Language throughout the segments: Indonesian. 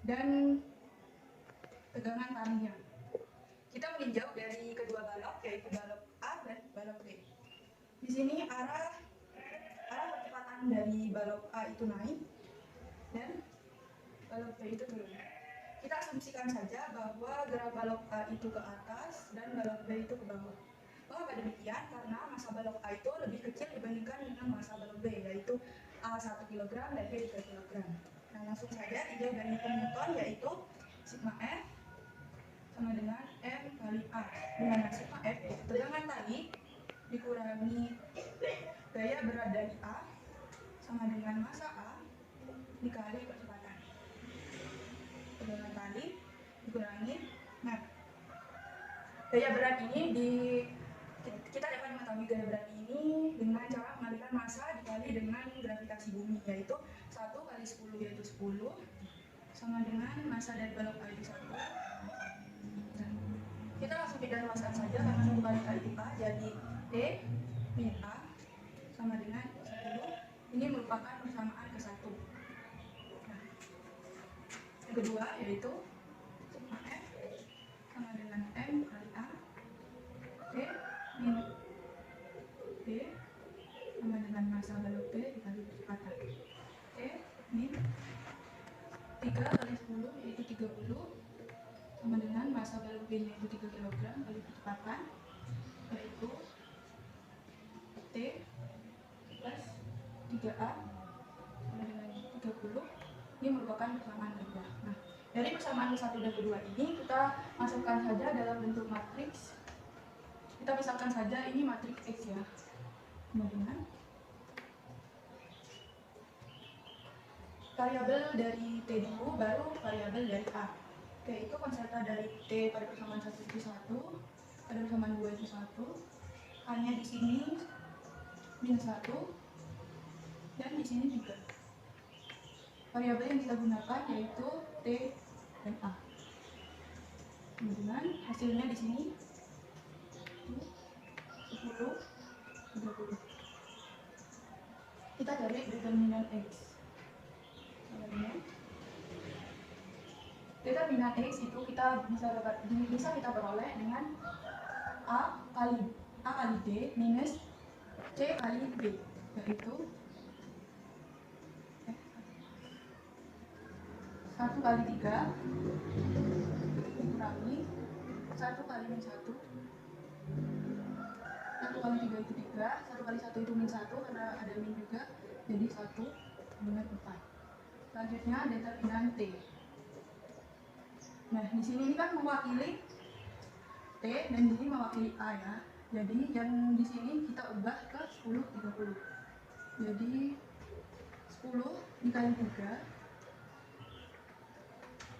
dan tegangan talinya. Kita meninjau dari kedua balok, yaitu balok A dan balok B. Di sini arah percepatan dari balok A itu naik dan balok B itu turun. Kita asumsikan saja bahwa gerak balok A itu ke atas dan balok B itu ke bawah. Mengapa demikian? Karena massa balok A itu lebih kecil dibandingkan dengan massa balok B, yaitu A 1 kg dan B 3 kg. Nah, langsung saja tinjau dari hitung Newton, yaitu sigma F sama dengan M kali A, di mana sigma F yaitu tegangan tali dikurangi gaya berat dari A sama dengan massa A dikali percepatan. Tegangan tali dikurangi, nah gaya berat ini kita dapat mengetahui gaya berat ini dengan cara mengalihkan massa dikali dengan gravitasi bumi, yaitu 1 kali 10 yaitu 10 sama dengan massa dari balok A itu 1. Kita langsung pindah ruaskan saja karena 1 kali A itu A, jadi T min A sama dengan 10. Ini merupakan persamaan ke 1. Nah, yang kedua yaitu sigma F sama dengan M kali A, T min B sama dengan massa balok B dikali percepatan. T min 3 kali 10 yaitu 30 sama dengan massa balok B yaitu 3 kg kali percepatan, yaitu T plus 3A sama dengan 30. Ini merupakan persamaan kedua. Nah, dari persamaan ke-1 dan kedua ini kita masukkan saja dalam bentuk matriks. Kita misalkan saja ini matriks X ya. Kemudian variabel dari T dulu, baru variabel dari A. Oke, itu konserta dari T pada persamaan 1 itu 1, pada persamaan 2 itu 1. Hanya di sini min 1 dan di sini juga. Variabel yang kita gunakan yaitu T dan A. Kemudian hasilnya di sini 10, 30. Kita cari determinan X. Determinan X itu kita bisa kita peroleh dengan A kali D minus C kali B, yaitu 1 kali 3 dikurangi 1 kali min 1. 1 kali 3 itu 3, 1 kali 1 itu min 1 karena ada min juga, jadi 1 dengan 4. Selanjutnya determinan T. Nah, di sini kan mewakili T dan di sini mewakili A ya. Jadi yang di sini kita ubah ke 10 30. Jadi 10 dikali 3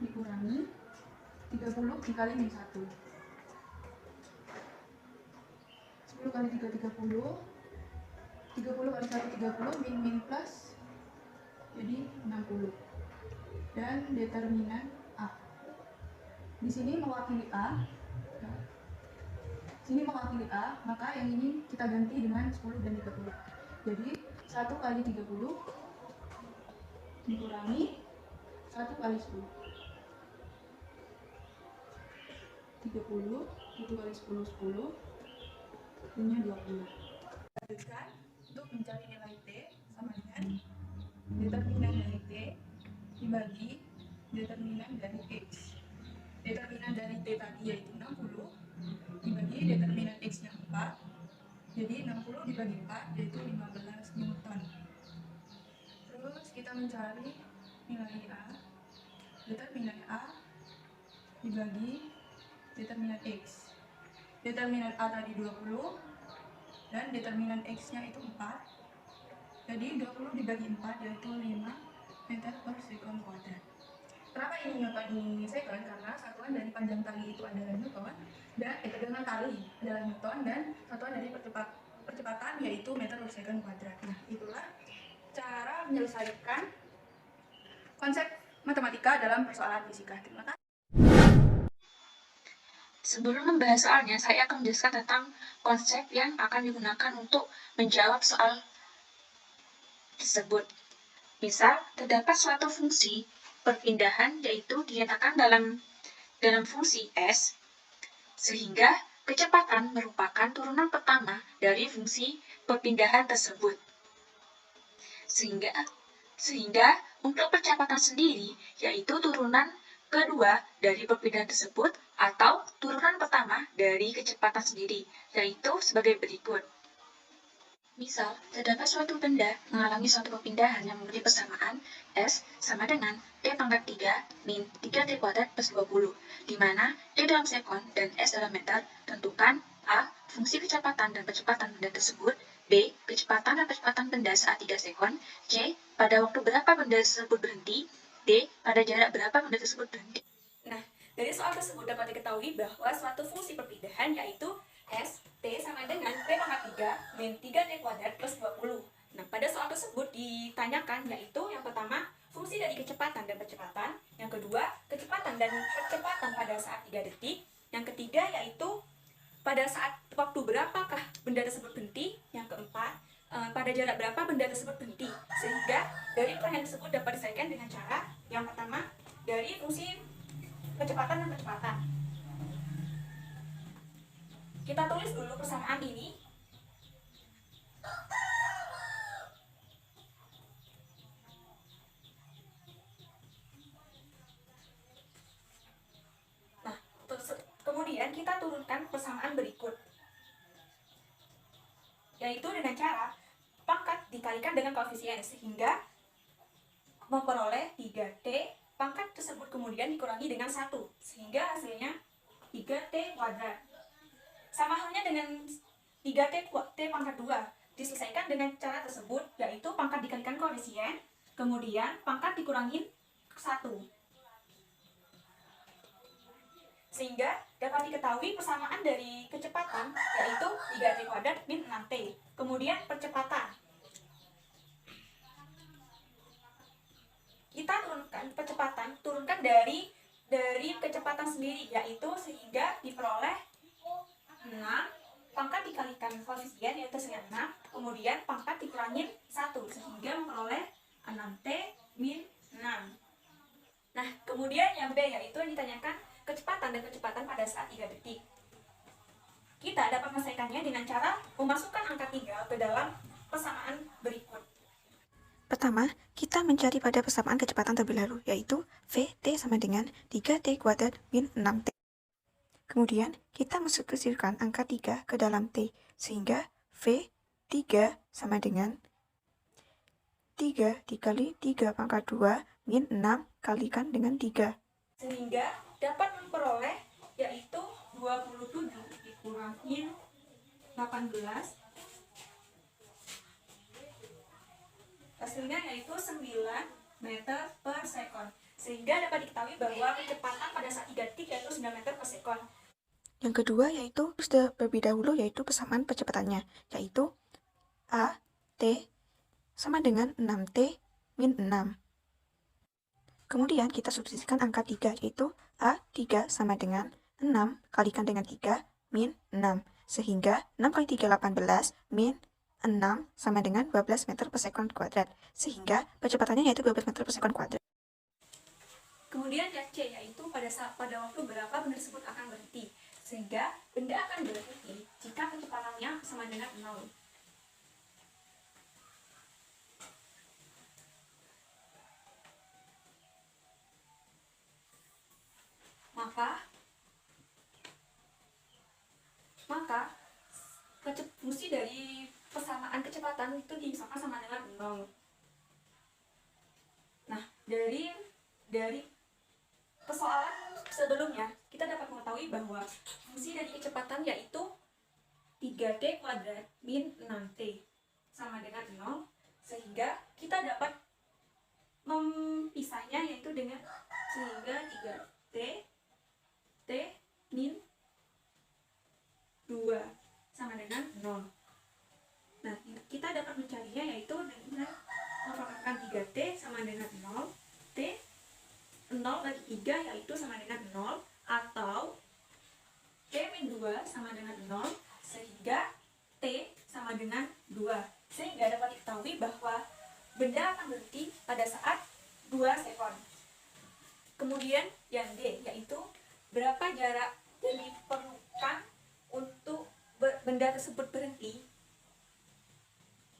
dikurangi 30 dikali min 1. 10 kali 3 30. 30 kali 1 30, min plus jadi 60. Dan determinan A. Di sini mewakili A. Sini mewakili A, maka yang ini kita ganti dengan 10 dan 30. Jadi 1 kali 30 dikurangi 1 kali 10. 30, 1 kali 10, 10, punya 20. Lanjutkan untuk mencari nilai T sama dengan determinan dari T dibagi determinan dari X. Determinan dari T tadi yaitu 60 dibagi determinan X nya 4. Jadi 60 dibagi 4 yaitu 15 Newton. Terus kita mencari nilai A. Determinan A dibagi determinan X. Determinan A tadi 20 dan determinan X nya itu 4. Jadi 20 dibagi 4 yaitu 5 meter per sekon kuadrat. Kenapa ini Newton ini second? Karena satuan dari panjang tali itu adalah Newton dan tegangan tali adalah Newton dan satuan dari percepatan yaitu meter per second kuadrat. Nah, itulah cara menyelesaikan konsep matematika dalam persoalan fisika. Terima kasih. Sebelum membahas soalnya, saya akan menjelaskan tentang konsep yang akan digunakan untuk menjawab soal tersebut. Misal, terdapat suatu fungsi perpindahan yaitu dinyatakan dalam fungsi S, sehingga kecepatan merupakan turunan pertama dari fungsi perpindahan tersebut. Sehingga untuk percepatan sendiri yaitu turunan kedua dari perpindahan tersebut atau turunan pertama dari kecepatan sendiri, yaitu sebagai berikut. Misal, terdapat suatu benda mengalami suatu perpindahan yang memiliki persamaan S sama dengan T pangkat 3 min 3T kuadrat plus 20, di mana T dalam sekon dan S dalam meter tentukan A. Fungsi kecepatan dan percepatan benda tersebut, B. Kecepatan dan percepatan benda saat 3 sekon, C. Pada waktu berapa benda tersebut berhenti, D. Pada jarak berapa benda tersebut berhenti. Nah, dari soal tersebut dapat diketahui bahwa suatu fungsi perpindahan yaitu S, T sama dengan T pangkat 3 min 3T kuadrat plus 20. Nah, pada soal tersebut ditanyakan yaitu yang pertama, fungsi dari kecepatan dan percepatan. Yang kedua, kecepatan dan percepatan pada saat 3 detik. Yang ketiga yaitu pada saat waktu berapakah benda tersebut berhenti. Yang keempat, pada jarak berapa benda tersebut berhenti. Sehingga dari pertanyaan tersebut dapat diselesaikan dengan cara yang pertama, dari fungsi kecepatan dan percepatan. Kita tulis dulu persamaan ini. Nah, kemudian kita turunkan persamaan berikut, yaitu dengan cara pangkat dikalikan dengan koefisien sehingga memperoleh 3T. Pangkat tersebut kemudian dikurangi dengan 1 sehingga hasilnya 3T kuadrat. Sama halnya dengan 3T pangkat 2 diselesaikan dengan cara tersebut, yaitu pangkat dikalikan koefisien, kemudian pangkat dikurangi 1. Sehingga dapat diketahui persamaan dari kecepatan yaitu 3T kuadrat min 6T. Kemudian percepatan. Kita turunkan dari kecepatan sendiri, yaitu sehingga diperoleh 6 pangkat dikalikan koefisien yaitu hasilnya 6, kemudian pangkat dikurangi 1 sehingga memperoleh 6T min 6. Nah, kemudian yang B yaitu yang ditanyakan kecepatan dan kecepatan pada saat 3 detik. Kita dapat menyelesaikannya dengan cara memasukkan angka 3 ke dalam persamaan berikut. Pertama, kita mencari pada persamaan kecepatan terlebih dahulu, yaitu Vt sama dengan 3T kuadrat min 6T. Kemudian, kita masukkan angka 3 ke dalam T, sehingga V3 sama dengan 3 dikali 3 pangkat 2 min 6 kalikan dengan 3. Sehingga dapat memperoleh yaitu 27 dikurangi 18. Hasilnya yaitu 9 meter per sekon. Sehingga dapat diketahui bahwa kecepatan pada saat 3 detik yaitu 9 meter per sekon. Yang kedua yaitu sudah terlebih dahulu yaitu persamaan percepatannya, yaitu A, T sama dengan 6T min 6. Kemudian kita substitusikan angka 3 yaitu A3 sama dengan 6 kalikan dengan 3 min 6. Sehingga 6 kali 3 18 min 6 sama dengan 12 meter per sekon kuadrat. Sehingga percepatannya yaitu 12 meter per sekon kuadrat. Kemudian yang C yaitu pada waktu berapa benda tersebut akan berhenti. Sehingga benda akan berhenti jika kecepatannya sama dengan 0. Maka fungsi dari persamaan kecepatan itu dimisalkan sama dengan 0. Nah, dari persoalan sebelumnya kita dapat mengetahui bahwa fungsi dari kecepatan yaitu 3T kuadrat min 6T sama dengan 0, sehingga kita dapat mempisahnya yaitu dengan sehingga 3T T min 2 sama dengan 0. Nah, kita dapat mencarinya yaitu dengan memperhatikan 3T sama dengan 0, T 0 bagi 3 yaitu sama dengan 0, atau T min 2 sama dengan 0, sehingga T sama dengan 2. Sehingga dapat diketahui bahwa benda akan berhenti pada saat 2 sekon. Kemudian yang D, yaitu berapa jarak yang diperlukan untuk benda tersebut berhenti,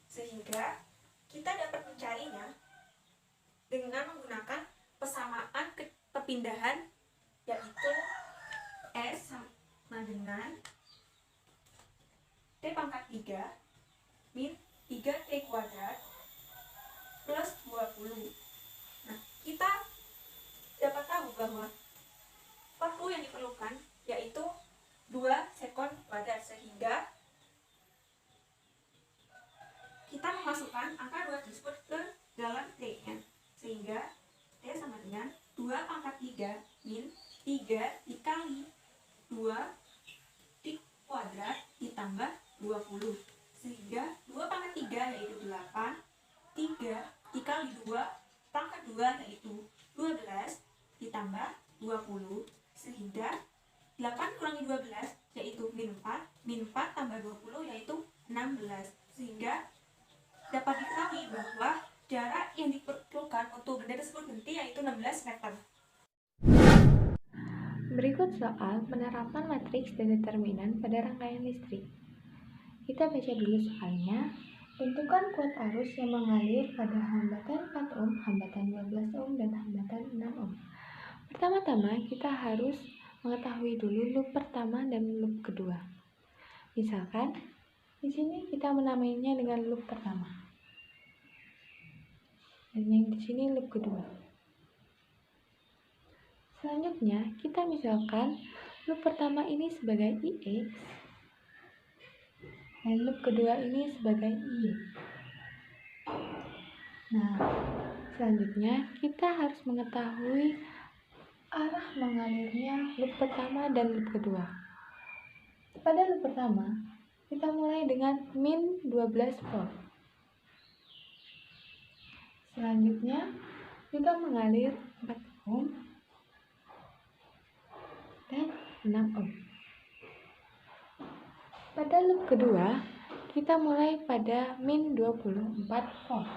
sehingga kita dapat mencarinya dengan menggunakan persamaan perpindahan, yaitu S sama dengan T pangkat 3 min 3T kuadrat plus 20. Nah, kita dapat tahu bahwa waktu yang diperlukan yaitu 2 sekon kuadrat, sehingga kita memasukkan angka 2 tersebut ke dalam T-nya, sehingga T sama dengan 2 pangkat 3 min 3 dikali 2 T kuadrat ditambah 20, sehingga 2 pangkat 3 yaitu 8, 3 dikali 2 pangkat 2 yaitu 12 ditambah 20, sehingga 8 kurangi 12 yaitu min 4, min 4 tambah 20 yaitu 16, sehingga dapat diketahui bahwa jarak yang diperlukan untuk benda tersebut berhenti yaitu 16 meter. Berikut soal penerapan matriks dan determinan pada rangkaian listrik. Kita baca dulu soalnya. Tentukan kuat arus yang mengalir pada hambatan 4 ohm, hambatan 12 ohm, dan hambatan 6 ohm. Pertama-tama kita harus mengetahui dulu loop pertama dan loop kedua. Misalkan di sini kita menamainya dengan loop pertama. Dan yang di sini loop kedua. Selanjutnya, kita misalkan loop pertama ini sebagai IX dan loop kedua ini sebagai Y. Nah, selanjutnya kita harus mengetahui arah mengalirnya loop pertama dan loop kedua. Pada loop pertama, kita mulai dengan min 12 volt. Selanjutnya, juga mengalir 4 ohm dan 6 ohm. Pada loop kedua, kita mulai pada min 24 volt.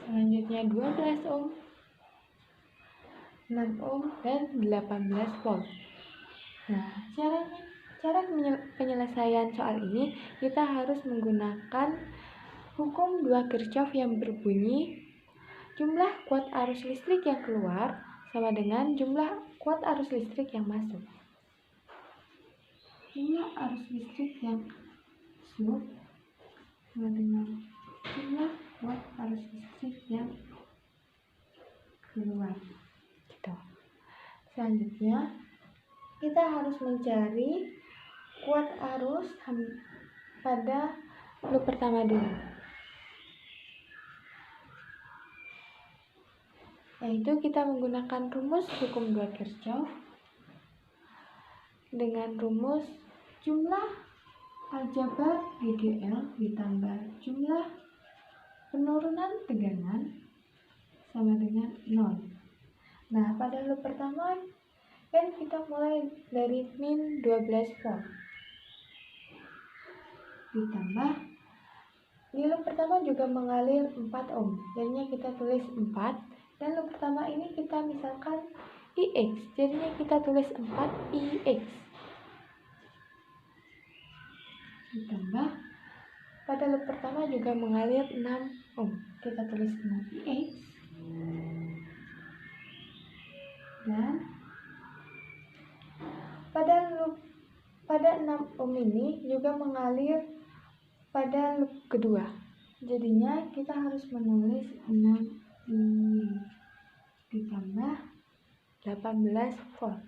Selanjutnya 12 ohm, 6 ohm, dan 18 volt. Nah, cara penyelesaian soal ini kita harus menggunakan hukum 2 Kirchhoff yang berbunyi jumlah kuat arus listrik yang keluar sama dengan jumlah kuat arus listrik yang masuk. Jumlah arus listrik yang masuk sama dengan jumlah kuat arus listrik yang keluar. Gitu. Selanjutnya, kita harus mencari kuat arus pada loop pertama dulu, yaitu kita menggunakan rumus hukum 2 Kirchhoff dengan rumus jumlah aljabar GGL ditambah jumlah penurunan tegangan sama dengan 0. Nah, pada loop pertama kan kita mulai dari min 12 volt ditambah di loop pertama juga mengalir 4 ohm, jadinya kita tulis 4, dan loop pertama ini kita misalkan IX, jadinya kita tulis 4 IX ditambah pada loop pertama juga mengalir 6 ohm, kita tulis 6 IX, dan pada 6 ohm ini juga mengalir pada loop kedua, jadinya kita harus menulis 6 I ditambah 18 volt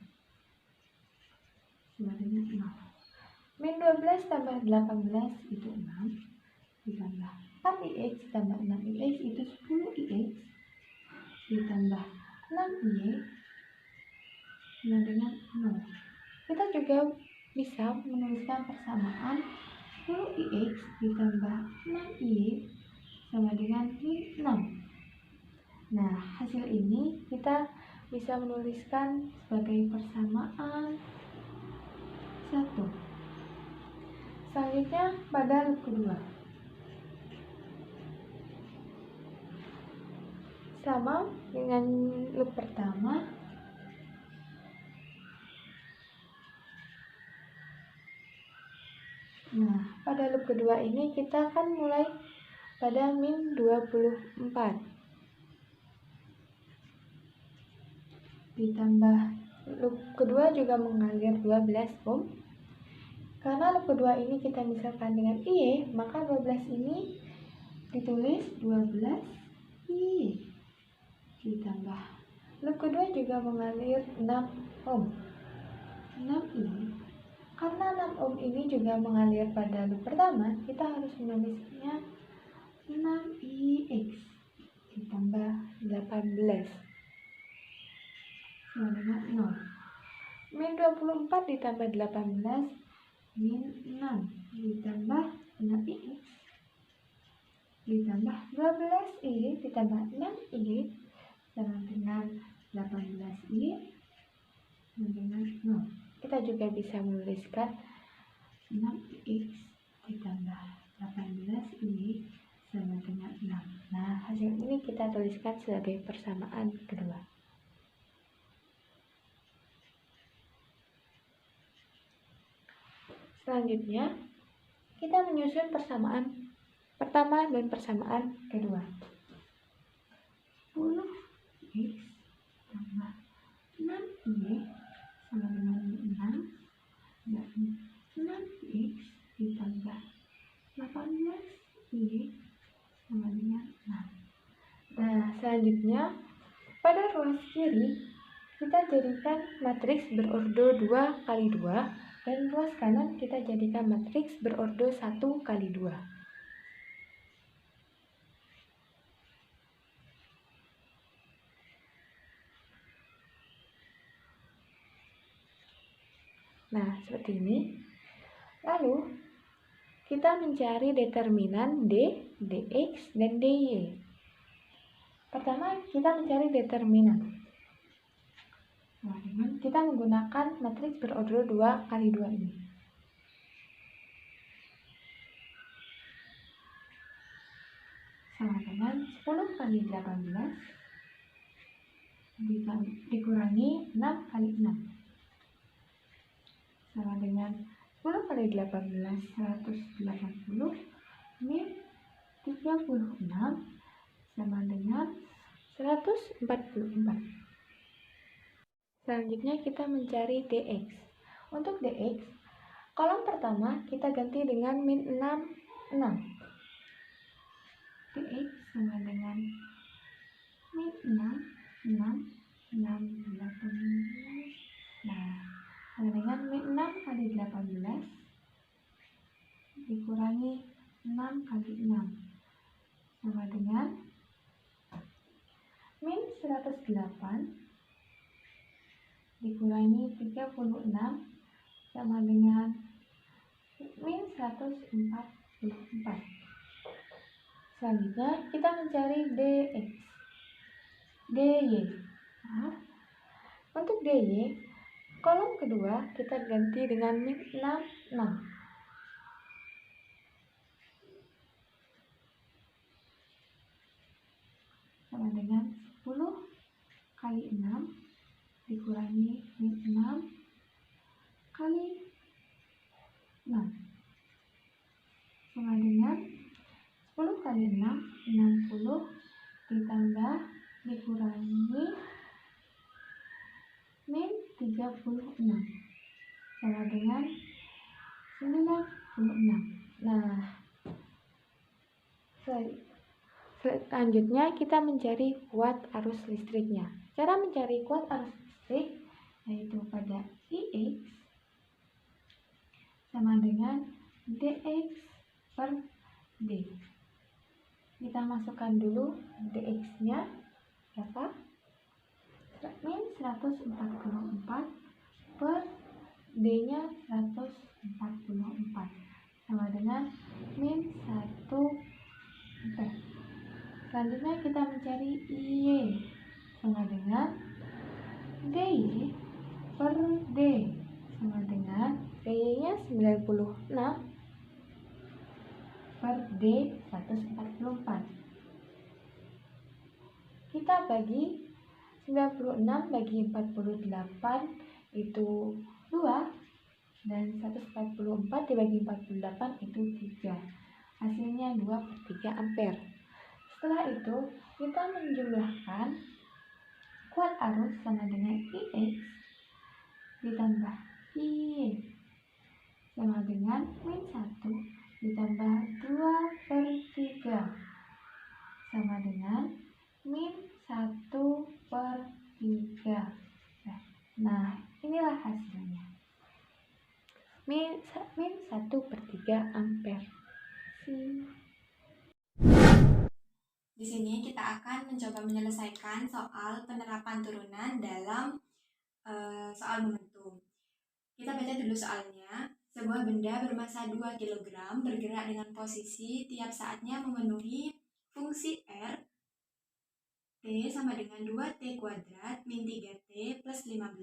sama dengan 0. Min 12 tambah 18 itu 6 ditambah 4 IX tambah 6 IX itu 10 IX ditambah 6 Y sama dengan 0. Kita juga bisa menuliskan persamaan 10 IX ditambah 6 Y sama dengan 6. Nah, hasil ini kita bisa menuliskan sebagai persamaan 1. Selanjutnya pada loop kedua. sama dengan loop pertama. Nah, pada loop kedua ini kita akan mulai pada min 24. Ditambah loop kedua juga mengalir 12 ohm. Karena loop kedua ini kita misalkan dengan IE, maka 12 ini ditulis 12 IE. Ditambah loop kedua juga mengalir 6 ohm. 6 IE. Karena 6 ohm ini juga mengalir pada loop pertama, kita harus menulisnya 6 IX ditambah 18 sama dengan 0. Min 24 ditambah 18 min 6 ditambah 6IX ditambah 12I ditambah 6I sama dengan 18I sama dengan 0. Kita juga bisa menuliskan 6X ditambah 18I sama dengan 6. Nah, hasil ini kita tuliskan sebagai persamaan kedua. Selanjutnya, kita menyusun persamaan pertama dan persamaan kedua. 10X tambah 6Y sama dengan 6 dan 6X ditambah 18Y sama dengan 6. Nah, selanjutnya pada ruas kiri kita jadikan matriks berordo 2 kali 2 dan ruas kanan kita jadikan matriks berordo 1 kali 2. Nah, seperti ini. Lalu, kita mencari determinan D, Dx, dan Dy. Pertama, kita mencari determinan. Nah, kita menggunakan matriks berordo 2 kali 2 ini. Sama dengan 10 kali 18 dikurangi 6 kali 6. Sama dengan 10 kali 18, 180 min 36 sama dengan 144. Selanjutnya kita mencari dx. Untuk dx, kolom pertama kita ganti dengan min 6. Dx sama dengan min 6, 18. Nah, sama dengan min 6 kali 18 dikurangi 6 kali 6 sama dengan min 108 dikurangi 36 sama dengan min 144. Selanjutnya kita mencari dx, dy. Nah, untuk dy, kolom kedua kita ganti dengan min 6. Sama dengan 10 kali 6 dikurangi min 6 kali 6 sama dengan 10 kali 6, 60 ditambah dikurangi min 36 sama dengan 96. Nah, selanjutnya kita mencari kuat arus listriknya. Cara mencari kuat arus listrik yaitu pada IX sama dengan DX per D. Kita masukkan dulu DX-nya berapa? Min 144 per D-nya 144 sama dengan min 1 ampere. Selanjutnya kita mencari IY sama dengan DY per D sama dengan DY-nya 96 per D 144. Kita bagi 96 bagi 48 itu 2, dan 144 dibagi 48 itu 3. Hasilnya 2/3 ampere. Setelah itu, kita menjumlahkan kuat arus sama dengan IX ditambah I sama dengan min 1 ditambah 2/3 sama dengan min 1/3. Nah, inilah hasilnya. Min 1/3 ampere. Di sini kita akan mencoba menyelesaikan soal penerapan turunan dalam soal momentum. Kita baca dulu soalnya. Sebuah benda bermasa 2 kg bergerak dengan posisi tiap saatnya memenuhi fungsi R T sama dengan 2T kuadrat min 3T plus 15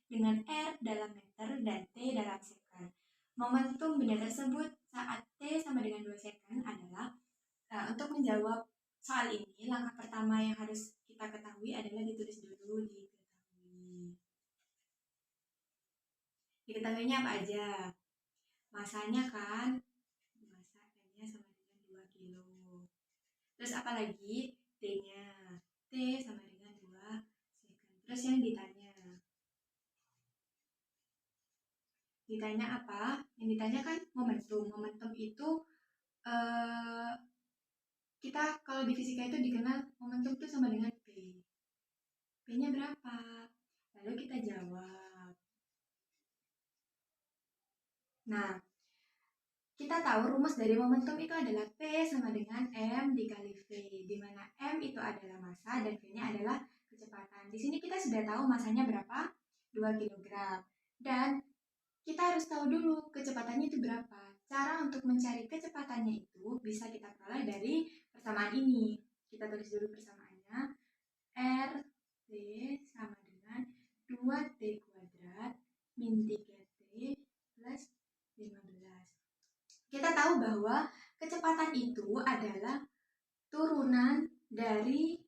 dengan R dalam meter dan T dalam second. Momentum benda tersebut saat T sama dengan 2 second adalah untuk menjawab soal ini, langkah pertama yang harus kita ketahui adalah ditulis dulu diketahui. Diketahuinya apa aja? Masanya kan, masa M-nya sama dengan 2 kilo. Terus apa lagi? T-nya. T sama dengan 2 second. Terus yang ditanya apa? Yang ditanya kan momentum. Momentum itu kita kalau di fisika itu dikenal momentum itu sama dengan P. P-nya berapa? Lalu kita jawab. Nah, kita tahu rumus dari momentum itu adalah P sama dengan M dikali V, di mana M itu adalah massa dan V-nya adalah kecepatan. Di sini kita sudah tahu massanya berapa? 2 kg. Dan kita harus tahu dulu kecepatannya itu berapa. Cara untuk mencari kecepatannya itu bisa kita peroleh dari persamaan ini. Kita tulis dulu persamaannya. R T sama dengan 2T kuadrat min 3T plus 15. Kita tahu bahwa kecepatan itu adalah turunan dari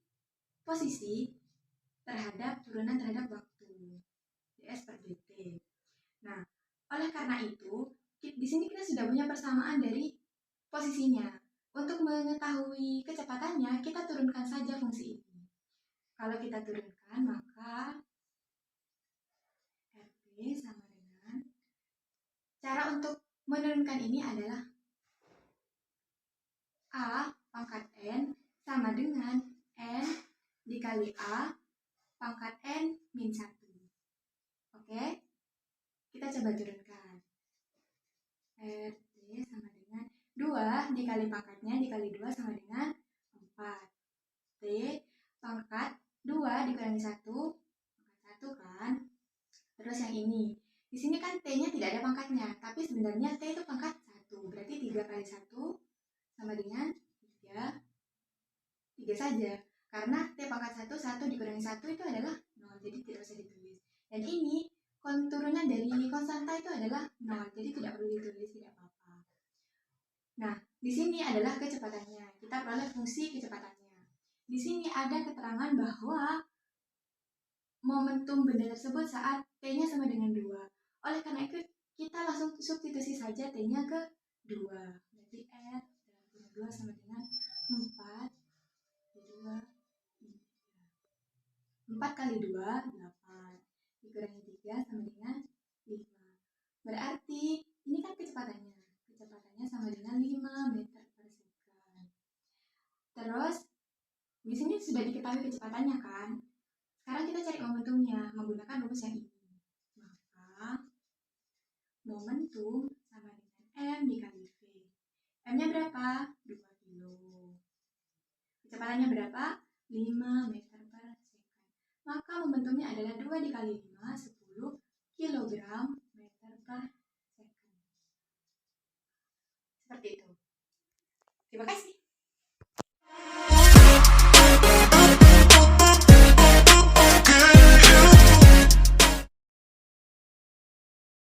posisi turunan terhadap waktu, ds per dt. Nah, oleh karena itu, di sini kita sudah punya persamaan dari posisinya. Untuk mengetahui kecepatannya, kita turunkan saja fungsi ini. Kalau kita turunkan, maka RT sama dengan, cara untuk menurunkan ini adalah A pangkat N sama dengan N dikali A pangkat N min 1. Oke? Kita coba turunkan. RT sama dengan 2 dikali pangkatnya dikali 2 sama dengan 4. T pangkat 2 dikurangi 1, pangkat 1 kan? Terus yang ini. Di sini kan T-nya tidak ada pangkatnya, tapi sebenarnya T itu pangkat 1. Berarti 3 kali 1 sama dengan 3 saja. Karena T pangkat 1, 1 dikurangi 1 itu adalah 0, jadi tidak usah ditulis. Dan ini turunan dari konstanta itu adalah 0, jadi tidak perlu ditulis, tidak apa-apa. Nah, di sini adalah kecepatannya. Kita peroleh fungsi kecepatannya. Di sini ada keterangan bahwa momentum benda tersebut saat T-nya sama dengan 2. Oleh karena itu, kita langsung substitusi saja T-nya ke 2. Berarti R dalam kurung 2 sama dengan 4 2 4 kali 2, 8. Dikurangi 3 sama dengan 5. Berarti, ini kan kecepatannya. Kecepatannya sama dengan 5 meter per second. Terus, di sini sudah diketahui kecepatannya kan? Sekarang kita cari momentumnya menggunakan rumus yang ini. Maka, momentum sama dengan M dikali V. M-nya berapa? 2 kilo. Kecepatannya berapa? 5 meter per second. Maka momentumnya adalah 2 dikali 5, 10